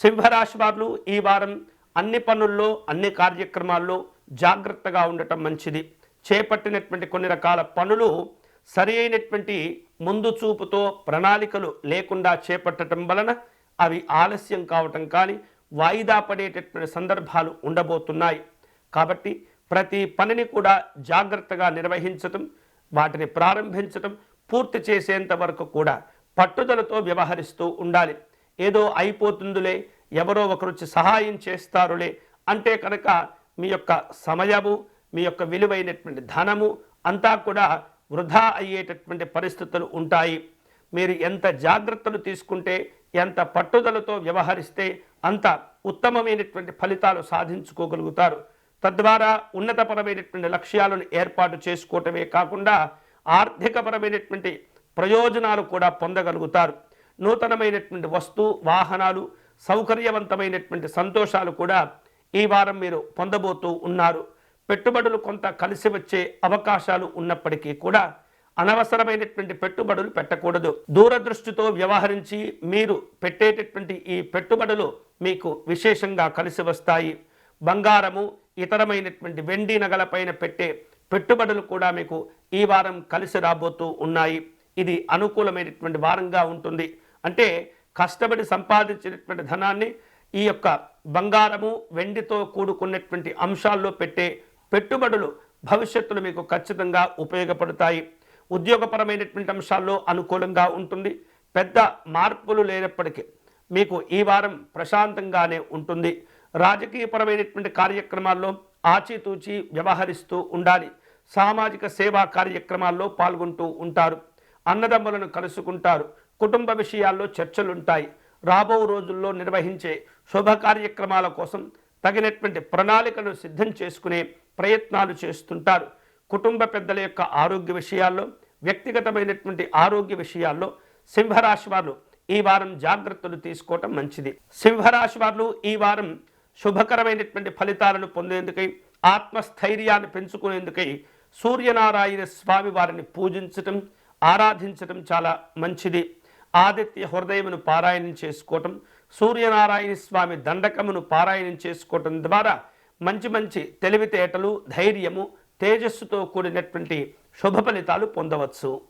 సింహరాశి వారు ఈ వారం అన్ని పనుల్లో అన్ని కార్యక్రమాల్లో జాగ్రత్తగా ఉండటం మంచిది. చేపట్టినటువంటి కొన్ని రకాల పనులు సరి అయినటువంటి ముందు చూపుతో ప్రణాళికలు లేకుండా చేపట్టడం వలన అవి ఆలస్యం కావటం కానీ వాయిదా పడేటటువంటి సందర్భాలు ఉండబోతున్నాయి. కాబట్టి ప్రతి పనిని కూడా జాగ్రత్తగా నిర్వహించటం, వాటిని ప్రారంభించటం, పూర్తి చేసేంత వరకు కూడా పట్టుదలతో వ్యవహరిస్తూ ఉండాలి. ఏదో అయిపోతుందిలే, ఎవరో ఒకరు వచ్చి సహాయం చేస్తారులే అంటే కనుక మీ యొక్క సమయము, మీ యొక్క విలువైనటువంటి ధనము అంతా కూడా వృధా అయ్యేటటువంటి పరిస్థితులు ఉంటాయి. మీరు ఎంత జాగ్రత్తలు తీసుకుంటే, ఎంత పట్టుదలతో వ్యవహరిస్తే అంత ఉత్తమమైనటువంటి ఫలితాలు సాధించుకోగలుగుతారు. తద్వారా ఉన్నతపరమైనటువంటి లక్ష్యాలను ఏర్పాటు చేసుకోవటమే కాకుండా ఆర్థికపరమైనటువంటి ప్రయోజనాలు కూడా పొందగలుగుతారు. నూతనమైనటువంటి వాహనాలు, సౌకర్యవంతమైనటువంటి సంతోషాలు కూడా ఈ వారం మీరు పొందబోతూ ఉన్నారు. పెట్టుబడులు కొంత కలిసి వచ్చే అవకాశాలు ఉన్నప్పటికీ కూడా అనవసరమైనటువంటి పెట్టుబడులు పెట్టకూడదు. దూరదృష్టితో వ్యవహరించి మీరు పెట్టేటటువంటి ఈ పెట్టుబడులు మీకు విశేషంగా కలిసి వస్తాయి. బంగారము, ఇతరమైనటువంటి వెండి నగలపైన పెట్టే పెట్టుబడులు కూడా మీకు ఈ వారం కలిసి రాబోతూ ఉన్నాయి. ఇది అనుకూలమైనటువంటి వారంగా ఉంటుంది. అంటే కష్టపడి సంపాదించినటువంటి ధనాన్ని ఈ యొక్క బంగారము, వెండితో కూడుకున్నటువంటి అంశాల్లో పెట్టే పెట్టుబడులు భవిష్యత్తులో మీకు ఖచ్చితంగా ఉపయోగపడతాయి. ఉద్యోగపరమైనటువంటి అంశాల్లో అనుకూలంగా ఉంటుంది. పెద్ద మార్పులు లేనప్పటికీ మీకు ఈ వారం ప్రశాంతంగానే ఉంటుంది. రాజకీయపరమైనటువంటి కార్యక్రమాల్లో ఆచితూచి వ్యవహరిస్తూ ఉండాలి. సామాజిక సేవా కార్యక్రమాల్లో పాల్గొంటూ ఉంటారు. అన్నదమ్ములను కలుసుకుంటారు. కుటుంబ విషయాల్లో చర్చలుంటాయి. రాబో రోజుల్లో నిర్వహించే శుభ కార్యక్రమాల కోసం తగినటువంటి ప్రణాళికను సిద్ధం చేసుకునే ప్రయత్నాలు చేస్తుంటారు. కుటుంబ పెద్దల యొక్క ఆరోగ్య విషయాల్లో, వ్యక్తిగతమైనటువంటి ఆరోగ్య విషయాల్లో సింహరాశి వారు ఈ వారం జాగ్రత్తలు తీసుకోవటం మంచిది. సింహరాశి వారు ఈ వారం శుభకరమైనటువంటి ఫలితాలను పొందేందుకై, ఆత్మస్థైర్యాన్ని పెంచుకునేందుకై సూర్యనారాయణ స్వామి వారిని పూజించటం, ఆరాధించటం చాలా మంచిది. ఆదిత్య హృదయమును పారాయణం చేసుకోవటం, సూర్యనారాయణ స్వామి దండకమును పారాయణం చేసుకోవటం ద్వారా మంచి మంచి తెలివితేటలు, ధైర్యము, తేజస్సుతో కూడినటువంటి శుభ ఫలితాలు పొందవచ్చు.